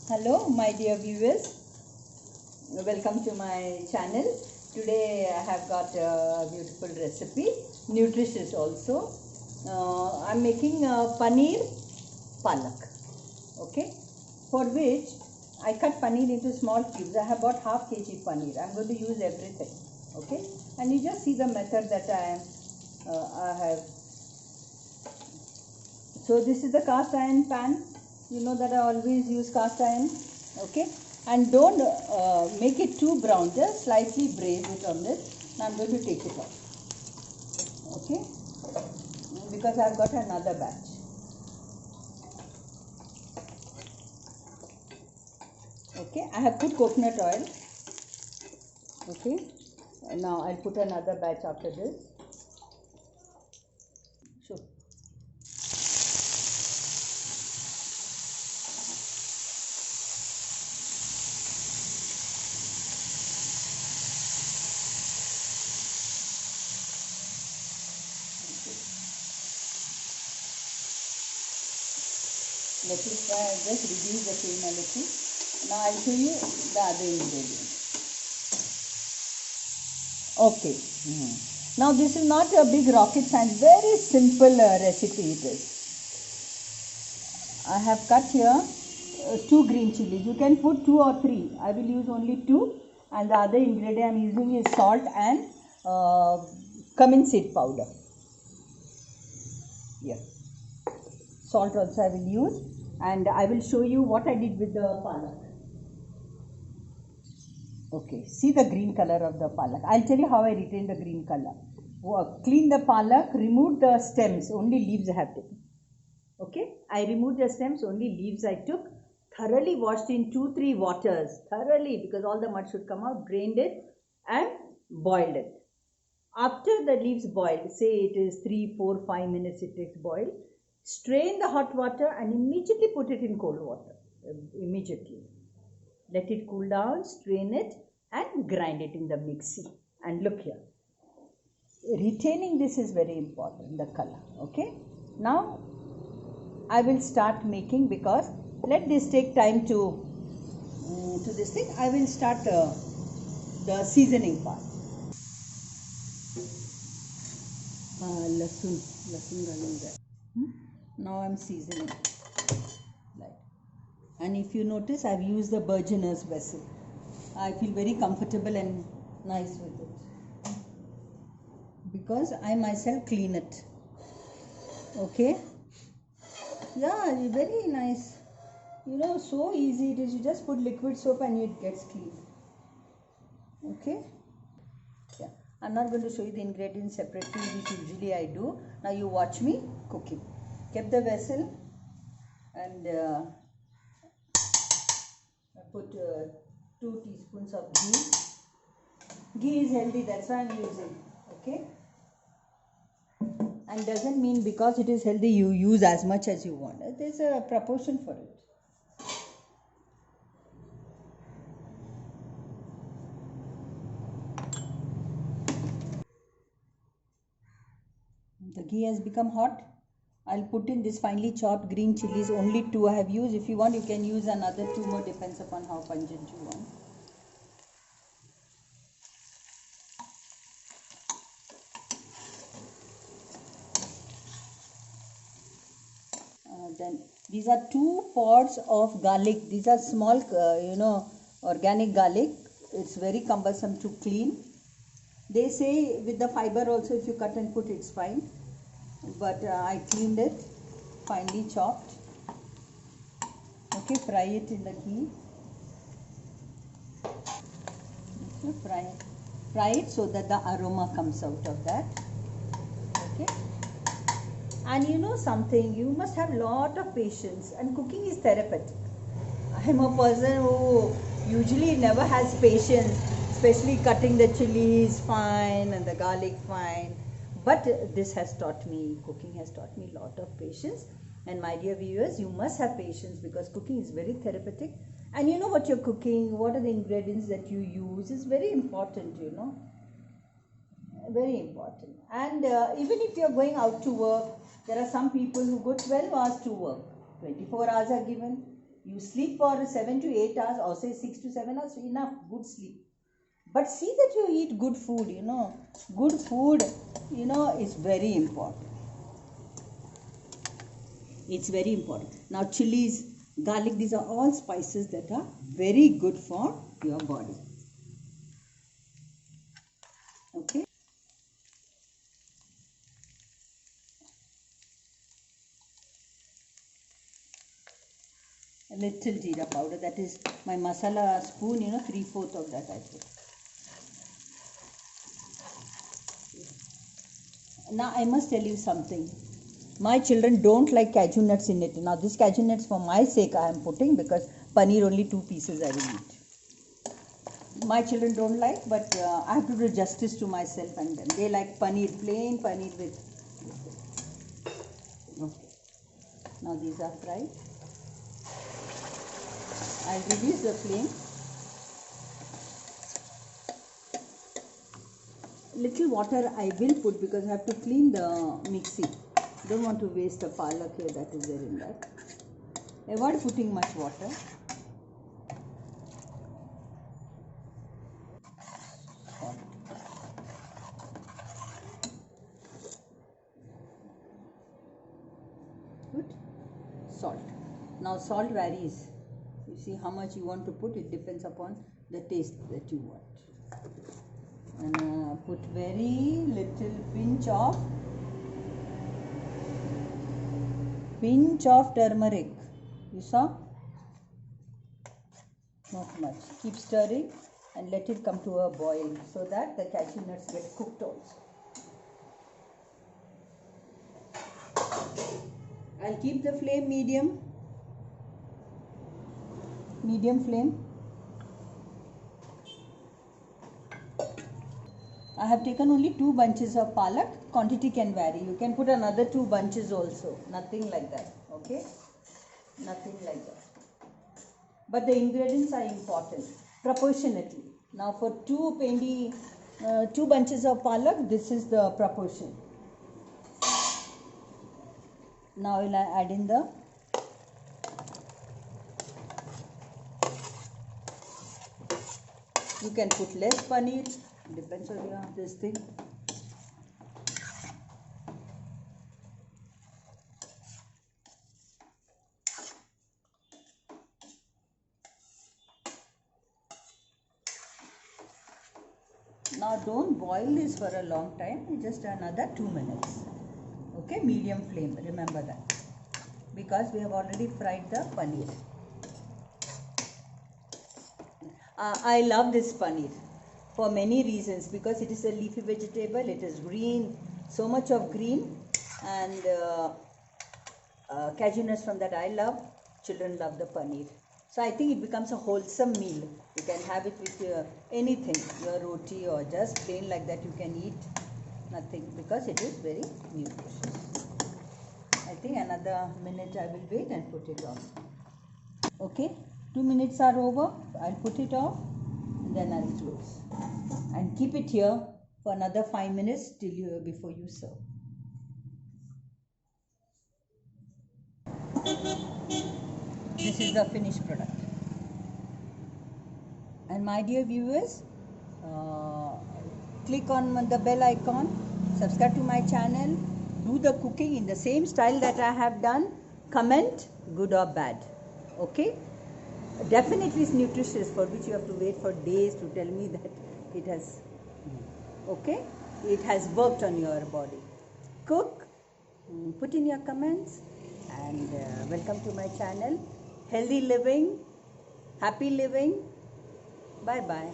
Hello, my dear viewers. Welcome to my channel. Today I have got a beautiful recipe, nutritious also. I'm making paneer palak. Okay, for which I cut paneer into small cubes. I have bought half kg paneer. I'm going to use everything. Okay, and you just see the method that I have. So this is the cast iron pan. You know that I always use cast iron. Okay, and don't make it too brown, just slightly braise it on this. Now I'm going to take it off. Okay, because I've got another batch. Okay, I have put coconut oil. Okay, and now I'll put another batch after this. Sure. Let it just reduce the flame a little. Now I'll show you the other ingredients. Okay. Now this is not a big rocket science, very simple recipe it is. I have cut here 2 green chilies. You can put 2 or 3. I will use only 2, and the other ingredient I am using is salt and cumin seed powder. Yeah. Salt also I will use, and I will show you what I did with the palak. Okay, see the green color of the palak. I'll tell you how I retain the green color. Clean the palak, remove the stems, only leaves I have taken. Okay, I removed the stems, only leaves I took. Thoroughly washed in 2-3 waters, thoroughly, because all the mud should come out, drained it and boiled it. After the leaves boiled, say it is 3, 4, 5 minutes it takes boil, strain the hot water and immediately put it in cold water. Immediately. Let it cool down, strain it and grind it in the mixie. And look here. Retaining this is very important, the color. Okay. Now I will start making, because let this take time to this thing. I will start the seasoning part. Lasun डालूंगा there. Now I'm seasoning. Right. And if you notice, I've used the Bergener's vessel. I feel very comfortable and nice with it, because I myself clean it. Okay. Yeah, very nice. You know, so easy it is. You just put liquid soap and it gets clean. Okay. Yeah. I'm not going to show you the ingredients separately, which usually I do. Now you watch me cooking. Kept the vessel and I put 2 teaspoons of ghee. Ghee is healthy, that's why I'm using. Okay. And doesn't mean because it is healthy you use as much as you want. There's a proportion for it. The ghee has become hot. I'll put in this finely chopped green chilies. Only 2 I have used. If you want, you can use another 2 more, depends upon how pungent you want. Then these are 2 pods of garlic. These are small, organic garlic. It's very cumbersome to clean. They say with the fiber also, if you cut and put, it's fine. But I cleaned it, finely chopped. Okay, fry it in the ghee. Okay, fry it so that the aroma comes out of that. Okay. And you know something, you must have lot of patience, and cooking is therapeutic. I am a person who usually never has patience, especially cutting the chilies fine and the garlic fine. But this has taught me, cooking has taught me a lot of patience. And my dear viewers, you must have patience, because cooking is very therapeutic. And you know what you're cooking, what are the ingredients that you use is very important, you know. Very important. And even if you're going out to work, there are some people who go 12 hours to work. 24 hours are given. You sleep for 7 to 8 hours or say 6 to 7 hours, enough, good sleep. But see that you eat good food, Good food, is very important. It's very important. Now chilies, garlic, these are all spices that are very good for your body. Okay. A little jeera powder, that is my masala spoon, 3/4 of that I put. Now I must tell you something. My children don't like cashew nuts in it. Now this cashew nuts for my sake I am putting, because paneer only 2 pieces I will eat. My children don't like, but I have to do justice to myself and them. They like paneer, plain paneer with. Okay. Now these are fried. I'll reduce the flame. Little water I will put, because I have to clean the mixie. Don't want to waste the palak here that is there in that. Avoid putting much water. Good. Salt. Now salt varies. You see how much you want to put. It depends upon the taste that you want. And put very little pinch of turmeric. You saw? Not much. Keep stirring and let it come to a boil, so that the cashew nuts get cooked also. I'll keep the flame medium flame. I have taken only 2 bunches of palak. Quantity can vary. You can put another 2 bunches also. Nothing like that. Okay? Nothing like that. But the ingredients are important. Proportionately. Now for 2 bunches of palak, this is the proportion. Now I will add in the you can put less paneer, depends on your this thing. Now don't boil this for a long time, just another 2 minutes. Okay, medium flame, remember that, because we have already fried the paneer. I love this paneer for many reasons, because it is a leafy vegetable, it is green, so much of green, and cashew nuts from that I love, children love the paneer. So I think it becomes a wholesome meal. You can have it with anything, your roti or just plain like that, you can eat nothing, because it is very nutritious. I think another minute I will wait and put it off. Okay, 2 minutes are over. I'll put it off and then I'll close and keep it here for another 5 minutes before you serve. This is the finished product. And my dear viewers, click on the bell icon, subscribe to my channel, do the cooking in the same style that I have done, comment good or bad. Okay, definitely it's nutritious, for which you have to wait for days to tell me that it has, okay, it has worked on your body. Cook, put in your comments, and welcome to my channel. Healthy living, happy living. Bye bye.